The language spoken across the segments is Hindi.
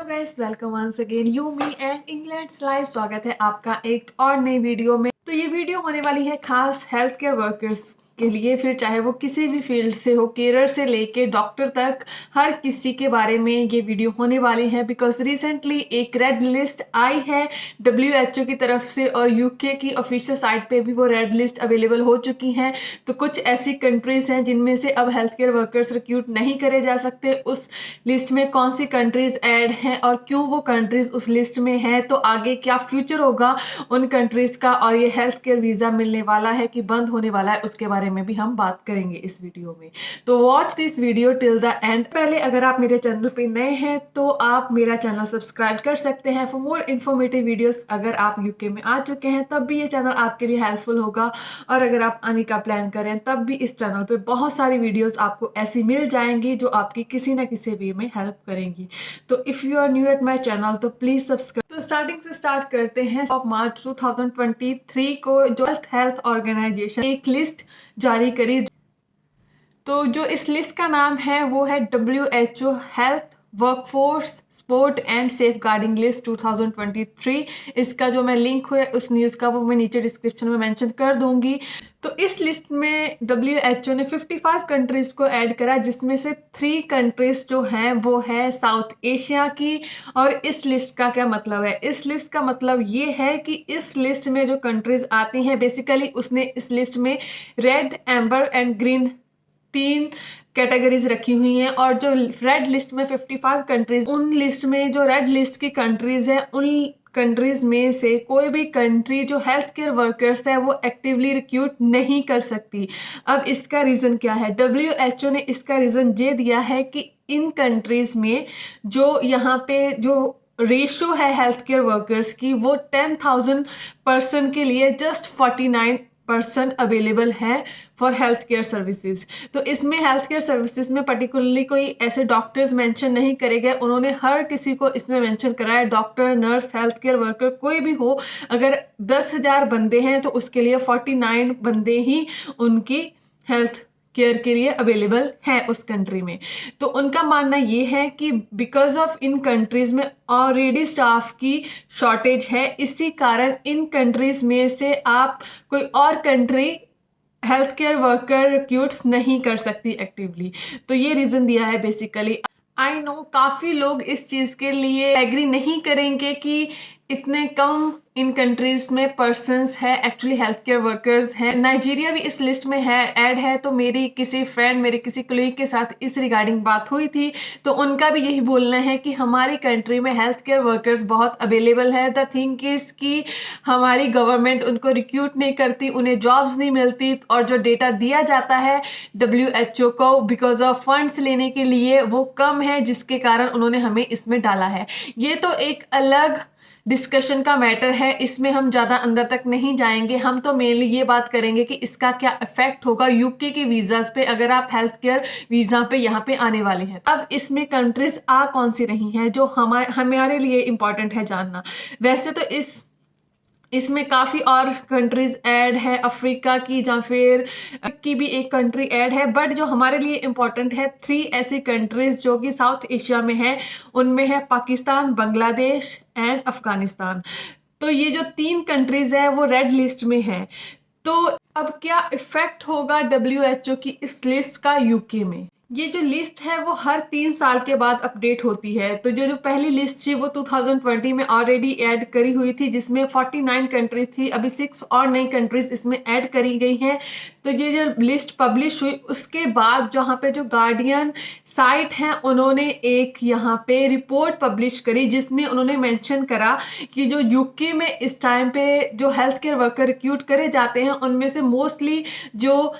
Guys, welcome once again you me and England's live. स्वागत है आपका एक और नई वीडियो में। तो ये वीडियो होने वाली है खास हेल्थ केयर वर्कर्स के लिए, फिर चाहे वो किसी भी फील्ड से हो, केयर से लेके डॉक्टर तक, हर किसी के बारे में ये वीडियो होने वाली है। बिकॉज रिसेंटली एक रेड लिस्ट आई है WHO की तरफ से और यूके की ऑफिशियल साइट पे भी वो रेड लिस्ट अवेलेबल हो चुकी हैं। तो कुछ ऐसी कंट्रीज हैं जिनमें से अब हेल्थ केयर वर्कर्स रिक्रूट नहीं करे जा सकते। उस लिस्ट में कौन सी कंट्रीज ऐड हैं और क्यों वो कंट्रीज उस लिस्ट में हैं, तो आगे क्या फ्यूचर होगा उन कंट्रीज का, और ये हेल्थ केयर वीजा मिलने वाला है कि बंद होने वाला है, उसके बारे में भी हम बात करेंगे इस वीडियो में। तो watch this video till the end. पहले अगर आप मेरे चैनल पे नए हैं तो आप मेरा चैनल सब्सक्राइब कर सकते हैं फॉर मोर इन्फॉर्मेटिव वीडियोस। अगर आप यूके में आ चुके हैं तब भी ये चैनल आपके लिए हेल्पफुल होगा, और अगर आप आने का प्लान करें तब भी इस चैनल पे बहुत सारी वीडियोस आपको ऐसी मिल जाएंगी जो आपकी किसी ना किसी वे में हेल्प करेंगी। तो if you are new at my channel तो प्लीज सब्सक्राइब। तो स्टार्टिंग से स्टार्ट करते हैं। ऑफ मार्च 2023 को जो हेल्थ ऑर्गेनाइजेशन एक लिस्ट जारी करी, तो जो इस लिस्ट का नाम है वो है WHO health workforce support and safeguarding list 2023। इसका जो मैं लिंक है उस न्यूज़ का वो मैं नीचे डिस्क्रिप्शन में मेंशन कर दूंगी। तो इस लिस्ट में WHO ने 55 कंट्रीज को ऐड करा, जिसमें से 3 कंट्रीज जो हैं वो है साउथ एशिया की। और इस लिस्ट का क्या मतलब है? इस लिस्ट का मतलब ये है कि इस लिस्ट में जो कंट्रीज आती हैं, बेसिकली उसने इस लिस्ट में red, amber and green 3 categories रखी हुई हैं। और जो रेड लिस्ट में 55 कंट्रीज, उन लिस्ट में जो रेड लिस्ट की कंट्रीज है, उन कंट्रीज में से कोई भी कंट्री जो हेल्थ केयर वर्कर्स है वो एक्टिवली रिक्रूट नहीं कर सकती। अब इसका रीज़न क्या है? WHO ने इसका रीज़न ये दिया है कि इन कंट्रीज में जो यहाँ पे जो रेशो है हेल्थ केयर वर्कर्स की, वो 10,000 पर्सन के लिए जस्ट 49 पर्सन अवेलेबल है फॉर हेल्थ केयर सर्विसेज। तो इसमें हेल्थ केयर सर्विसेज में पर्टिकुलरली कोई ऐसे डॉक्टर्स मेंशन नहीं करे गए। उन्होंने हर किसी को इसमें मेंशन करा है, doctor, nurse, health care worker कोई भी हो। अगर 10,000 बंदे हैं तो उसके लिए 49 बंदे ही उनकी हेल्थ केयर के लिए अवेलेबल है उस कंट्री में। तो उनका मानना ये है कि बिकॉज ऑफ इन कंट्रीज में ऑलरेडी स्टाफ की शॉर्टेज है, इसी कारण इन कंट्रीज में से आप कोई और country health care worker recruits नहीं कर सकती एक्टिवली। तो ये रीज़न दिया है बेसिकली। आई नो काफ़ी लोग इस चीज़ के लिए एग्री नहीं करेंगे कि इतने कम इन कंट्रीज में पर्सन्स है एक्चुअली हेल्थ केयर वर्कर्स हैं। नाइजीरिया भी इस लिस्ट में है, ऐड है। तो मेरी किसी फ्रेंड, मेरे किसी कोलीग के साथ इस रिगार्डिंग बात हुई थी, तो उनका भी यही बोलना है कि हमारी कंट्री में हेल्थ केयर वर्कर्स बहुत अवेलेबल है। द थिंग इज कि हमारी गवर्नमेंट उनको रिक्रूट नहीं करती, उन्हें जॉब्स नहीं मिलती, और जो डेटा दिया जाता है WHO को बिकॉज ऑफ फंड्स लेने के लिए वो कम है, जिसके कारण उन्होंने हमें इसमें डाला है। ये तो एक अलग डिस्कशन का मैटर है, इसमें हम ज़्यादा अंदर तक नहीं जाएंगे। हम तो मेनली ये बात करेंगे कि इसका क्या इफेक्ट होगा यूके के वीज़ाज पे, अगर आप हेल्थ केयर वीज़ा पे यहाँ पे आने वाले हैं। अब इसमें कंट्रीज आ कौन सी रही हैं जो हमारे लिए इम्पॉर्टेंट है जानना। वैसे तो इसमें काफ़ी और कंट्रीज ऐड है, अफ्रीका की या फिर की भी एक कंट्री ऐड है, बट जो हमारे लिए इम्पोर्टेंट है 3 ऐसी कंट्रीज जो कि साउथ एशिया में है, उनमें है पाकिस्तान, बांग्लादेश एंड अफगानिस्तान। तो ये जो 3 कंट्रीज है वो रेड लिस्ट में है। तो अब क्या इफेक्ट होगा WHO की इस लिस्ट का यूके में? ये जो लिस्ट है वो हर 3 साल के बाद अपडेट होती है। तो जो पहली लिस्ट थी वो 2020 में ऑलरेडी ऐड करी हुई थी, जिसमें 49 कंट्रीज थी। अभी 6 और नई कंट्रीज इसमें ऐड करी गई हैं। तो ये जो लिस्ट पब्लिश हुई उसके बाद जहाँ पे जो गार्डियन साइट है, उन्होंने एक यहाँ पे रिपोर्ट पब्लिश करी, जिसमें उन्होंने मेंशन करा कि जो यूके में इस टाइम पे जो हेल्थ केयर वर्कर रिक्रूट करे जाते हैं, उनमें से मोस्टली जो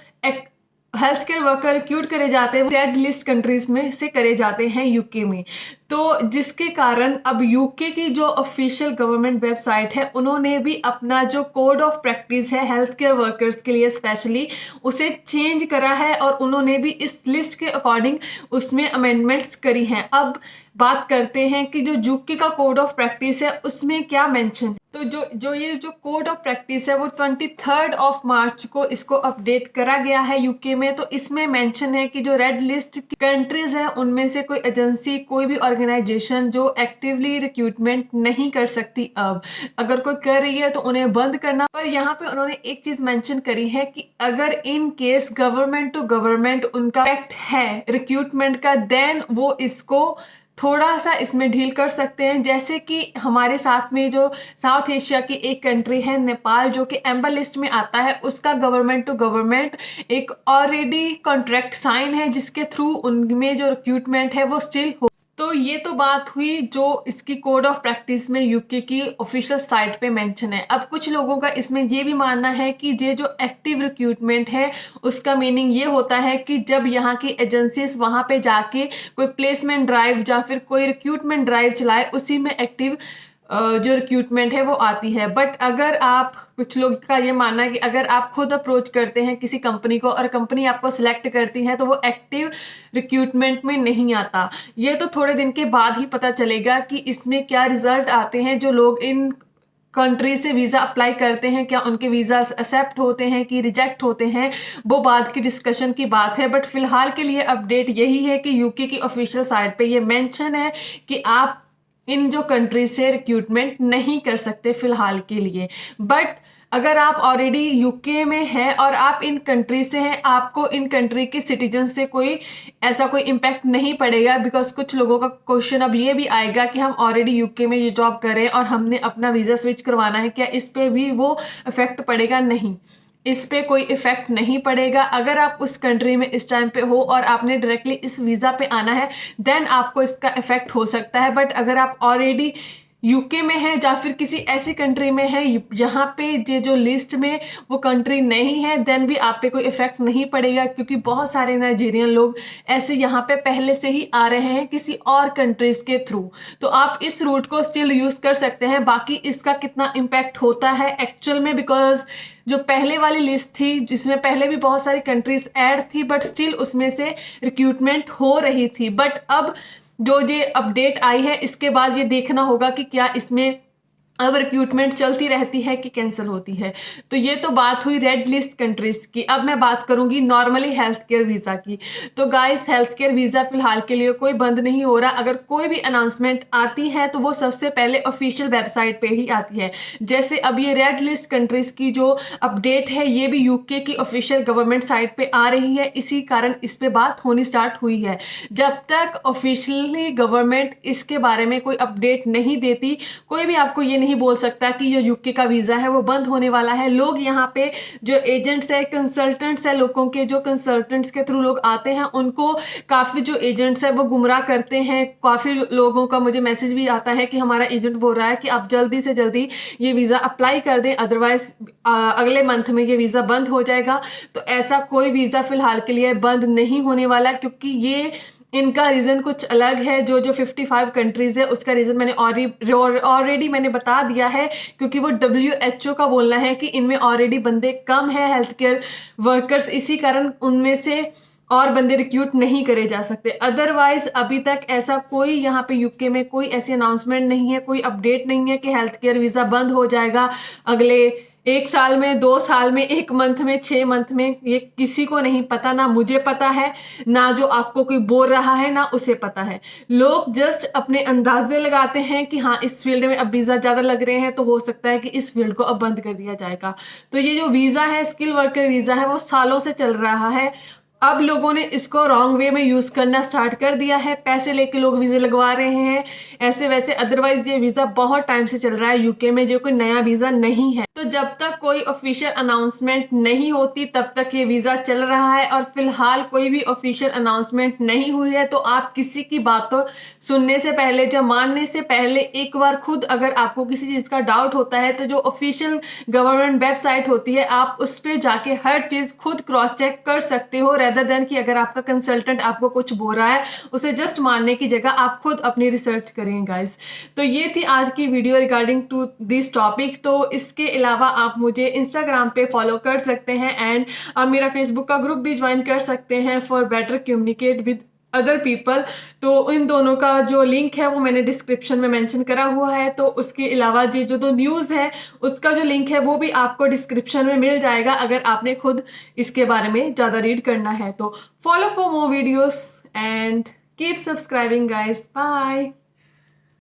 हेल्थ केयर वर्कर रिक्रूट करे जाते हैं रेड लिस्ट कंट्रीज में से करे जाते हैं यूके में। तो जिसके कारण अब यूके की जो ऑफिशियल गवर्नमेंट वेबसाइट है, उन्होंने भी अपना जो कोड ऑफ प्रैक्टिस है हेल्थ केयर वर्कर्स के लिए स्पेशली, उसे चेंज करा है, और उन्होंने भी इस लिस्ट के अकॉर्डिंग उसमें अमेंडमेंट्स करी हैं। अब बात करते हैं कि जो यूके का कोड ऑफ प्रैक्टिस है उसमें क्या मेंशन है। तो ये जो कोड ऑफ प्रैक्टिस है वो 23 मार्च को इसको अपडेट करा गया है यूके में। तो इसमें मेंशन है कि जो रेड लिस्ट कंट्रीज है उनमें से कोई एजेंसी, कोई भी ऑर्गेनाइजेशन जो एक्टिवली रिक्रूटमेंट नहीं कर सकती। अब अगर कोई कर रही है तो उन्हें बंद करना। पर यहाँ पे उन्होंने एक चीज मेंशन करी है कि अगर in case government to government उनका एक्ट है रिक्रूटमेंट का, देन वो इसको थोड़ा सा इसमें ढील कर सकते हैं। जैसे कि हमारे साथ में जो साउथ एशिया की एक कंट्री है नेपाल, जो कि एम्बर लिस्ट में आता है, उसका गवर्नमेंट टू गवर्नमेंट एक ऑलरेडी कॉन्ट्रैक्ट साइन है जिसके थ्रू उनमें जो रिक्रूटमेंट है वो स्टिल हो। तो ये तो बात हुई जो इसकी कोड ऑफ प्रैक्टिस में यूके की ऑफिशियल साइट पे मेंशन है। अब कुछ लोगों का इसमें ये भी मानना है कि ये जो एक्टिव रिक्रूटमेंट है उसका मीनिंग ये होता है कि जब यहाँ की एजेंसीज वहाँ पे जाके कोई प्लेसमेंट ड्राइव या फिर कोई रिक्रूटमेंट ड्राइव चलाए, उसी में एक्टिव जो रिक्रूटमेंट है वो आती है। बट अगर आप, कुछ लोग का ये मानना है कि अगर आप खुद अप्रोच करते हैं किसी कंपनी को और कंपनी आपको सिलेक्ट करती है तो वो एक्टिव रिक्रूटमेंट में नहीं आता। ये तो थोड़े दिन के बाद ही पता चलेगा कि इसमें क्या रिजल्ट आते हैं। जो लोग इन कंट्री से वीज़ा अप्लाई करते हैं, क्या उनके वीज़ा एक्सेप्ट होते हैं कि रिजेक्ट होते हैं, वो बाद की डिस्कशन की बात है। बट फिलहाल के लिए अपडेट यही है कि यूके की ऑफिशियल साइट पे ये मेंशन है कि आप इन जो कंट्री से रिक्रूटमेंट नहीं कर सकते फिलहाल के लिए। बट अगर आप ऑलरेडी यूके में हैं और आप इन कंट्री से हैं, आपको इन कंट्री के सिटीजन से कोई ऐसा कोई इम्पैक्ट नहीं पड़ेगा। बिकॉज कुछ लोगों का क्वेश्चन अब ये भी आएगा कि हम ऑलरेडी यूके में ये जॉब कर रहे हैं और हमने अपना वीज़ा स्विच करवाना है, क्या इस पे भी वो इफेक्ट पड़ेगा? नहीं, इस पे कोई इफेक्ट नहीं पड़ेगा। अगर आप उस कंट्री में इस टाइम पे हो और आपने डायरेक्टली इस वीज़ा पे आना है, देन आपको इसका इफेक्ट हो सकता है। बट अगर आप ऑलरेडी यूके में है या फिर किसी ऐसी कंट्री में है यहाँ पे ये जो लिस्ट में वो कंट्री नहीं है, देन भी आप पे कोई इफेक्ट नहीं पड़ेगा। क्योंकि बहुत सारे नाइजीरियन लोग ऐसे यहाँ पे पहले से ही आ रहे हैं किसी और कंट्रीज के थ्रू, तो आप इस रूट को स्टिल यूज कर सकते हैं। बाकी इसका कितना इम्पैक्ट होता है एक्चुअल में, बिकॉज जो पहले वाली लिस्ट थी जिसमें पहले भी बहुत सारी कंट्रीज ऐड थी, बट स्टिल उसमें से रिक्रूटमेंट हो रही थी। बट अब जो ये अपडेट आई है इसके बाद ये देखना होगा कि क्या इसमें अब रिक्रूटमेंट चलती रहती है कि कैंसिल होती है। तो ये तो बात हुई रेड लिस्ट कंट्रीज की। अब मैं बात करूंगी नॉर्मली हेल्थ केयर वीज़ा की। तो गाइस, हेल्थ केयर वीज़ा फिलहाल के लिए कोई बंद नहीं हो रहा। अगर कोई भी अनाउंसमेंट आती है तो वो सबसे पहले ऑफिशियल वेबसाइट पे ही आती है। जैसे अब ये रेड लिस्ट कंट्रीज की जो अपडेट है ये भी यूके की ऑफिशियल गवर्नमेंट साइट पे आ रही है, इसी कारण इस पे बात होनी स्टार्ट हुई है। जब तक ऑफिशियली गवर्नमेंट इसके बारे में कोई अपडेट नहीं देती, कोई भी आपको ये नहीं बोल सकता कि जो यूके का वीज़ा है वो बंद होने वाला है। लोग यहाँ पे जो एजेंट्स है, कंसल्टेंट्स है, लोगों के जो कंसल्टेंट्स के थ्रू लोग आते हैं उनको काफ़ी जो एजेंट्स है वो गुमराह करते हैं। काफ़ी लोगों का मुझे मैसेज भी आता है कि हमारा एजेंट बोल रहा है कि आप जल्दी से जल्दी ये वीज़ा अप्लाई कर दें, अदरवाइज अगले मंथ में ये वीज़ा बंद हो जाएगा। तो ऐसा कोई वीज़ा फिलहाल के लिए बंद नहीं होने वाला, क्योंकि ये इनका रीज़न कुछ अलग है। जो 55 कंट्रीज़ है उसका रीज़न मैंने ऑलरेडी मैंने बता दिया है, क्योंकि वो WHO का बोलना है कि इनमें ऑलरेडी बंदे कम है हेल्थ केयर वर्कर्स, इसी कारण उनमें से और बंदे रिक्रूट नहीं करे जा सकते। अदरवाइज अभी तक ऐसा कोई यहाँ पे यूके में कोई ऐसी अनाउंसमेंट नहीं है, कोई अपडेट नहीं है कि हेल्थ केयर वीज़ा बंद हो जाएगा अगले 1 साल में, 2 साल में, 1 मंथ में, 6 मंथ में। ये किसी को नहीं पता, ना मुझे पता है, ना जो आपको कोई बोल रहा है ना उसे पता है। लोग जस्ट अपने अंदाजे लगाते हैं कि हाँ इस फील्ड में अब वीज़ा ज़्यादा लग रहे हैं तो हो सकता है कि इस फील्ड को अब बंद कर दिया जाएगा। तो ये जो वीज़ा है, स्किल वर्कर वीज़ा है, वो सालों से चल रहा है। अब लोगों ने इसको रॉन्ग वे में यूज करना स्टार्ट कर दिया है, पैसे लेके लोग वीज़ा लगवा रहे हैं ऐसे वैसे। अदरवाइज ये वीज़ा बहुत टाइम से चल रहा है यूके में, जो कोई नया वीज़ा नहीं है। तो जब तक कोई ऑफिशियल अनाउंसमेंट नहीं होती तब तक ये वीज़ा चल रहा है। और फिलहाल कोई भी ऑफिशियल अनाउंसमेंट नहीं हुई है, तो आप किसी की बातों सुनने से पहले या मानने से पहले एक बार खुद, अगर आपको किसी चीज़ का डाउट होता है तो जो ऑफिशियल गवर्नमेंट वेबसाइट होती है आप उस पर जाके हर चीज़ खुद क्रॉस चेक कर सकते हो, रेदर देन कि अगर आपका कंसल्टेंट आपको कुछ बोल रहा है उसे जस्ट मानने की जगह आप खुद अपनी रिसर्च करें गाइस। तो ये थी आज की video regarding to this topic. तो इसके अलावा आप मुझे इंस्टाग्राम पे फॉलो कर सकते हैं एंड आप मेरा फेसबुक का ग्रुप भी ज्वाइन कर सकते हैं for better communicate with other people. तो इन दोनों का जो लिंक है वो मैंने डिस्क्रिप्शन में मेंशन करा हुआ है। तो उसके अलावा ये जो न्यूज़ है उसका जो लिंक है वो भी आपको डिस्क्रिप्शन में मिल जाएगा, अगर आपने खुद इसके बारे में ज़्यादा रीड करना है। तो follow for more videos and keep subscribing guys, bye.